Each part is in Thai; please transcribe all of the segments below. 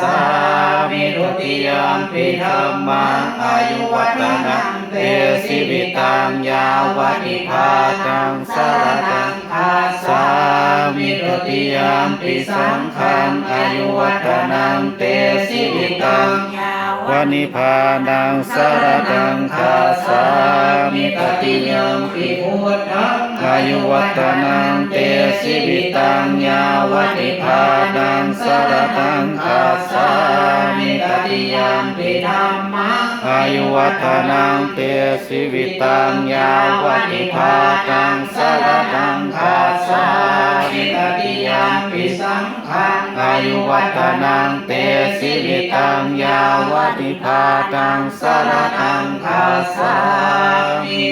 สามิทุติยมปิธัมมังอายุวัฒนังเตสิวิตังยาวติภาตังสรตังคาสามิทุติยมปิสังฆังอายุวัฒนังเตสิวิตังวนิพพานังสรตังคาสามิตติยมปิพุทธังอายุวัฒนังเตสิวิตังยาวติภานังสรตังคาสามิตติยมปิธัมมังอายุวัฒนังเตสิวิตังยาวติภานังสรตังคาสามิตติยมปิสังฆังอายุวัฒนังเตสิวิตังยาวติภานังสรตังคาสามิ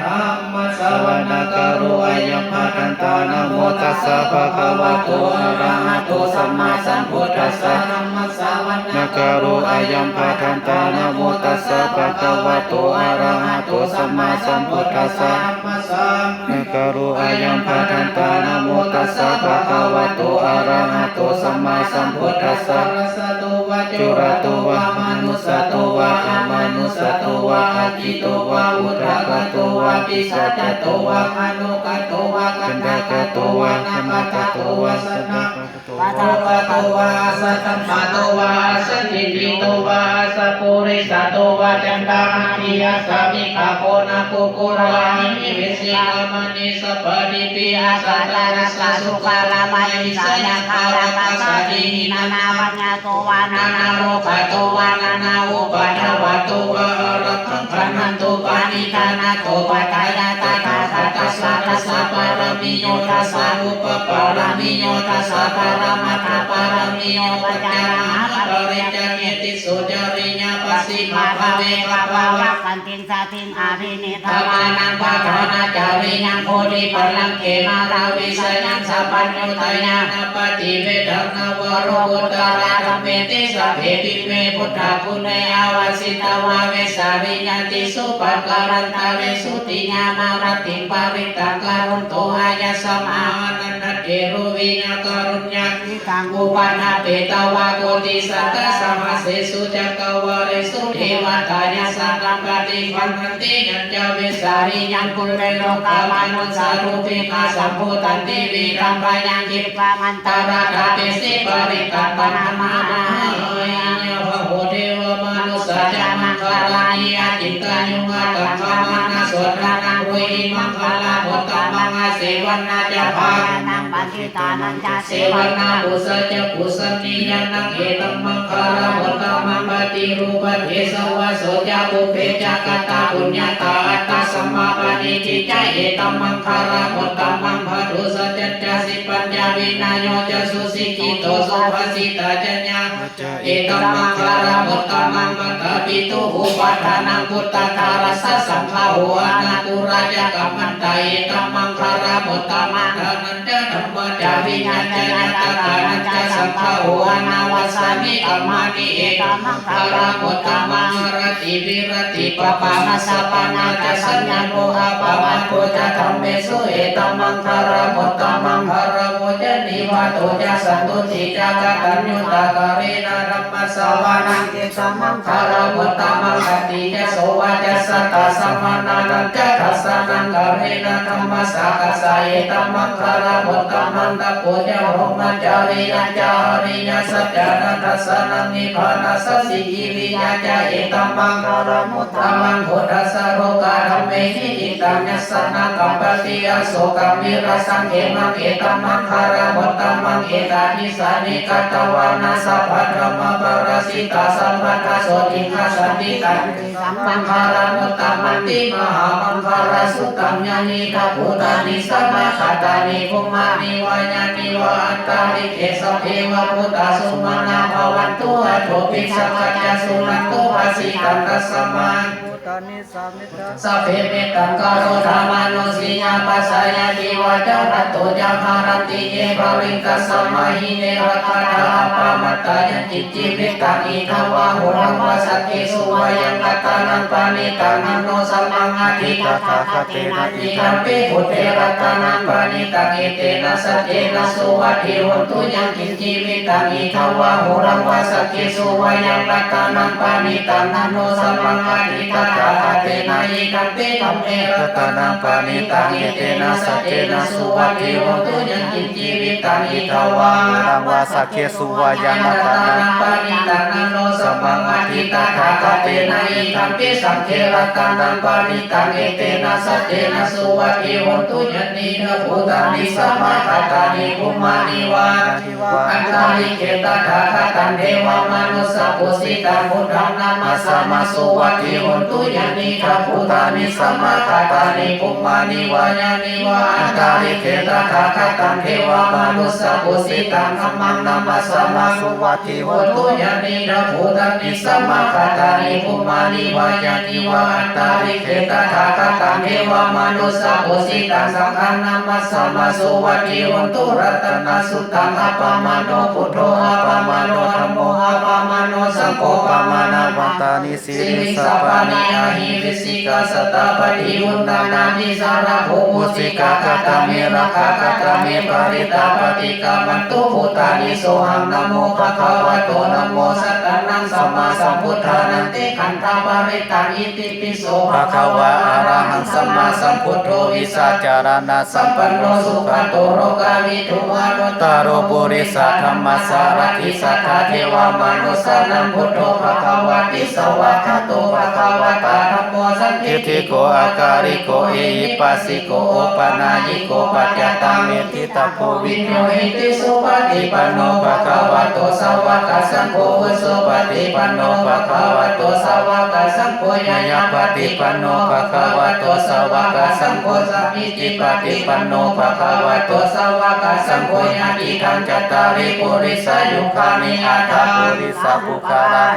ธัมมสวนาคารุอายัมภคันตานะโมตัสสะภะคะวะโตอะระหะโตสัมมาสัมพุทธัสสะธัมมสวนาคารุอายัมภคันตานะโมตัสสะภะคะวะโตอะระหะโตสัมมาสัมพุทธัสสะนาคารุอายัมภคันตานะโมตัสสะภะคะวะโตอะระหะโตสัมมาสัมพุทธัสสะจุรโตวะมนุสโตวะอมนุสโตวะอจิโตวะอุทกโตวะปิสัจโตวะอนุกโตวะกันดกโตวะธรรมกโตวะสัทธะโตวะสัทธัมมะโตวะสัจจิติโตวะสัพพุริสโตวะจันตามิยสามิกาโกนะกุกุรามิวิสิกามณิสัพพะดิปิอาสัตตานัสสะสุขารามายสยาคารมัสสะดิหินานาวัญญาโตวะนานาโรคโตวะนานาอุปัฏฐวะโตวะอรหังขันธันโตปานิธานาโตปัจจายตาตาตัสสะตัสสะปารมิโยตัสสะอุปปารมิโยตัสสะปารมัตถปารมิโยปัจจานะปริจจเนติสุจริญญาปัสสิมาภเวกภาวะกันติสาติงอาภินิธามานังปะทานาจาริยังโพธิปัลลังเขมาราวิสยังสัพพัญญุตยานาปฏิเวทังนวโรกุตระธรรมเมติสัพเพปิเมพุทธคุณเนอาวาสิตวาเวสาริญติสุปักการันตาเวสุติญาณารติปาริตังการุณโตอายะสมานันทเทรุวิญญาการุญญาทิตังอุปานาเปตวะโกติสัตตะสมัสเสสุจักวะเรสุเทวตายะสังฆปฏิปันติยัญจเวสาริยังปุเรโลกามานุสารุปิกาสัมพุตันติวิรัมปยังจิปามันตาราคาเปสิปริตังปนามายังพระโหเทวมนุสจามังคลานิยจิตายุงะตังคามานาสวดานังเวหิมังคลาพุทธมังอาเสวนาจาภานังปัจจิตานันจาเสวนาปุสะจะปุสนิยานังเอตัมมังคลาพุทธมังปฏิรูปเทสวะโสจาปุเพจักตาปุญญาตาอัตตสัมมาปณิจิจเอตัมมังคลาพุทธมังภรุสัจจสิปัญญาวินาโยจะสุสิกิโตสุภสิตาจัญญาเอตัมมังคลาพุทธมังปะปิตุอุปัฏฐานังพุทธทารัสสะสังฆาหัวนาตุราชกัมมันตาเอตัมมังคลาพุทธมังนันจะธรรมจาวิญญาณญาตตานันจะสังฆาหัวนาวสามิกัมมานิเอตัมมังคลาพุทธมังรติวิรติปปานาสปานาจะสัญญาโมหะปะวันโตจะธรรมเมสุเอตัมมังคลาพุทธมังคลาโมจะนิวาโตจะสันตุติจะกตัญญูตาการินารัมมัสสวานังติสัมมังคลาพุทธมังกติจะโสวะจะสัตตาสัมมานานันจะทัสสะนังการินาธรรมสากัสสะเอตัมมังคลาพุทธมังตะโพจะโรมัจจาริยจาริยสัจจานันทัสสะนังนิพพานัสสะสิกิริยจาเอตัมมังคลามุตตมังโหทัสสะโรกาธัมเมหิอิตัญญัสสะนะกัมปติยโสกัมมิระสังเขมังเอตัมมังคลาพุทธมังเอตานิสานิกัตตวานาสัพพะธรรมปรสิตาสัมปัฏฐโสติฆาสันติตันสัมมังคลามุตตมันติมหามังคลาสุตัมญาณิทัพพุตานิสัมมาขัตตานิภูมานิวายานิวาอัตตานิเกสเทวะพุตตาสุมาณาภวันตุอโทปิสัพพะสุนันตุภาสิตันตัสสมา นิสามิตาสัพเพเมตังกโรธรรมานุสีญาปัสสายาจิวะจารโตจักขารันติเยภวิงกัสสมาหิเนรคาตาปามัตตายันจิตจิวิตังอิทวะโหรังวาสักเกสุวายังกัตตานังปานิตานังโนสัมมังอาทิตถาคเตนะอิทัมปิพุทเทรัตนังปานิตังเอเตนะสัจเจนะสุวัตถิโหตุยังจิตจิวิตังอิทวะโหรังวาสักเกสุวายังกัตตานังปานิตานังโนสัมมังอาทิตถาคเตนะอิทัมปิธัมเมรัตนังปานิตังเอเตนะสัจเจนะสุวัตถิโหตุยังจิตจิวิตังอิทวะโหรังวาสักเกสุวายังกัตตานังปานิตังนังโนสัมมังอาทิตถาคเตนะอิทัมปิสังเขรัตนังปานิตังเอเตนะสัจเจนะสุวัตถิโหตุยันนินะภูตานิสัมมาทัตตานิภูมานิวาอันตาลิเกตถาคตันเทวามนุสสะปุสิตังพุทธังนามัสสะมาสุวัตถิโหตุยันนินะภูตานิสัมมาทัตตานิภูมานิวายานิวาอันตาลิเกตถาคตันเทวามนุสสะปุสิตังธัมมังนามัสสะมาสุวัตถิโหตุยันนินะภูตานิสัมมาทัตตานิภูมานิวายานิวาอันตาลิเกตถาคตันเทวามนุสสะปุสิตังสังฆานามัสสะมาสุวัตถิโหตุรัตนะสุตังอัปปมาโนพุทโธอัปปมาโนธัมโมอัปปมาโนสังโฆปมานาวันตานิสิริสัพพานิอาหิวิสิกาสตาปฏิวุฒานามิสารโภมุสิกากตเมระคากตเมปริตาปฏิกามันตุพุทธานิโสหังนะโมภะคะวะโตนะโมสัตตานังสัมมาสัมพุทธานันติขันธปริตังอิติปิโสภะคะวะอะระหังสัมมาสัมพุทโธวิสาจารณะสัมปันโนสุขโตโรกาวิทุมานุตตโรปุริสัทธรรมสารถิสัทธาเทวามนุสสานังพุทโธภะคะวะติสวะคะโตภะคะวะตาธัมโมสันทิฏฐิโกอาการิโกเอหิปัสสิโกโอปนายิโกปัจจตังเมติตาโพวิญโยหิติสุปฏิปันโนภะคะวะโตสาวกสังโฆสุปฏิปันโนภะคะวะโตสาวกสังโฆยะยะปฏิปันโนภะคะวะโตสาวกสังโฆสัมมิติปฏิปันโนภะคะวะโตสาวกสังโฆยะติทังจัตตาริปุริสายุคานิอัตถปุริสปุคารัง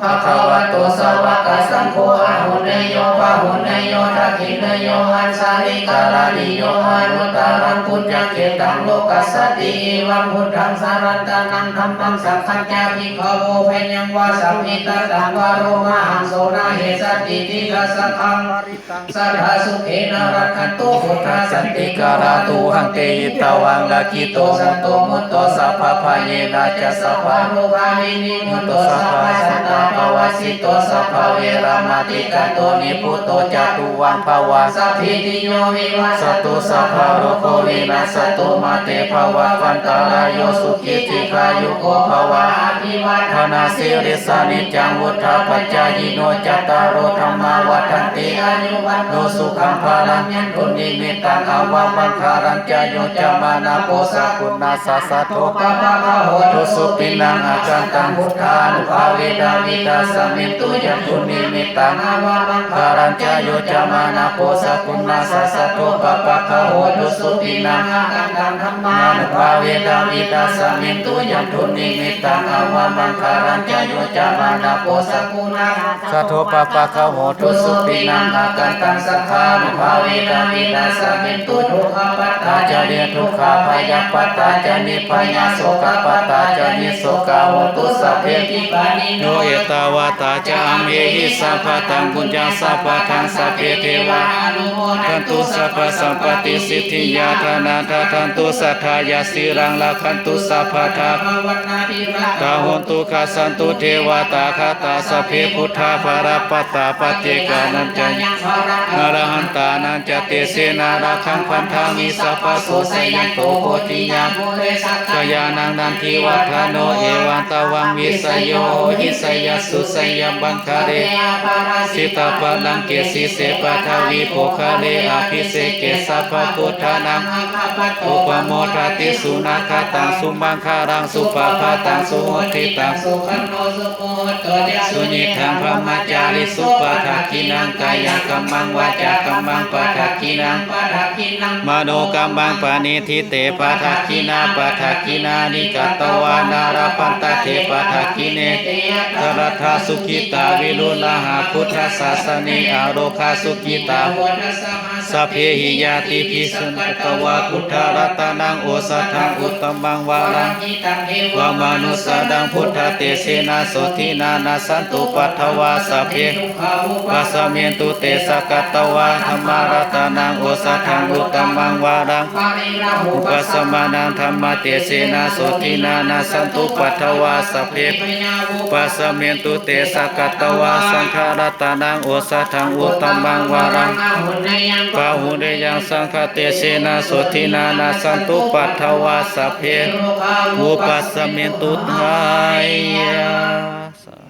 ภะคะวะโตสาวกสังโฆอาหุเนโยปะหุเนโยทักขิเนโยหันสาริการานิโยอนุตตรังปุญญเกตังโลกัสสติเอวังพุทธังสารันตานังธัมมังสังฆังจาภิกขโวเภยังวาสัมมิตตังวโรมหังโสนาเหสติติทัสสะคังสัทธาสุเขนะรักขันตุพุทธาสันติการาตุหังเตหิตวังลาคิโตสันโตมุตโตสัพพพะเยนะจัสสะภะโรภาวินิมุตโตสัพพะสัตตาภวสิโตสัพพะเวรามติกันโตนิพุตโตจตุวังภวะสัพพิติโยวิวัสตุสัพพะโรโควินัสตุมาเตภวะวันตารายโยสุขิติขายุโกภวะอภิวัฒนาสิริสานิจังวุฒาปัจจายโนจัตตารโอธรรมาวัฏันติอายุวันโนสุขังภาลังยันตุนิมิตังอาวะวังคารัญจโยจามานาโปสะกุณาสัสสะโทปะปะโหตุสุปินังอาคันตังพุทธานุภาเวดาวิตาสมิตุยันตุนิมิตังอาวะวังคารัญจโยจามานาโปสะกุณาสัสสะโทปะปะโหตุสุปินังอาคันตังธัมมานุภาเวดาวิตาสมิตุยันตุนิมิตังอาวะวังคารัญจโยจามานาโปสะกุณาสัทโทปะปะโหตุสุปินังอาคันตังสัทธานุภาเวดาวิตาสมิตุทุกขปัตตาจาริทุกขพยาปัตตาจานิพยาโสกปัตตาจานิโสกาโหตุสัพเพติปานิโนเอตาวาตาจามเมหิสัพพตังปุญญาสัพพทังสัพเพเทวะอนุโมทันตุสัพพสัมปติสิทธิยาธนาทันตุสัทธายาสิรังละคันตุสัพพทาตาหุนตุขาสันตุเทวตาคาตาสัพเพพุทธาภารปัตตาปฏิกานันจัยอรหันตานันจเตเสนาราคังพันธามิสัพพโสสยันโตโพธิญาขยานังนันทิวัฒโนเอวันตวังวิสโยหิสยสุสยบังคาเรสิตาปะลังเกสิเสปะทวีโภคาเรอภิเสเกสัพพพุทธานังอุปโมทติสุนาคตังสุมังคารังสุปะพาตังสุโหติตังสุขันโนสุโมโตเดสุนิทังพรหมจาริสุปะทักขินังกายังกัมมังวาจากัมมังปะทักขินังมโนกัมมังปานิทิเตปะทักขินาปะทักขินานิกัตตวานารปันต เทปทักขิเนทรัทธาสุขิตาวิรุณหาพุทธศาสนิอาโรคาสุขิตาสัพเพหิยาติภิสุนตวะพุทธรัตนังโอสัทธังอุตตมังวารังวามนุสดังพุทธเตเสนาโสทินานาสันตุปัทถวาสัพเพปัสสเมนตุเตสกัตตวะธรรมารัตนังโอสัทธังอุตตมังวารังอุปสมานังธรรมเตเสนาโสทินานาสันตุปัทถวาสัพเพปัสสเมนตุเตสกัตตวะสังฆรัตนังโอสัทธังอุตตมังวารังปะหุเรยังสังฆเตเสนาโสทินานาสันตุปัทถวาสัพเพอุปสเมนตุทายะ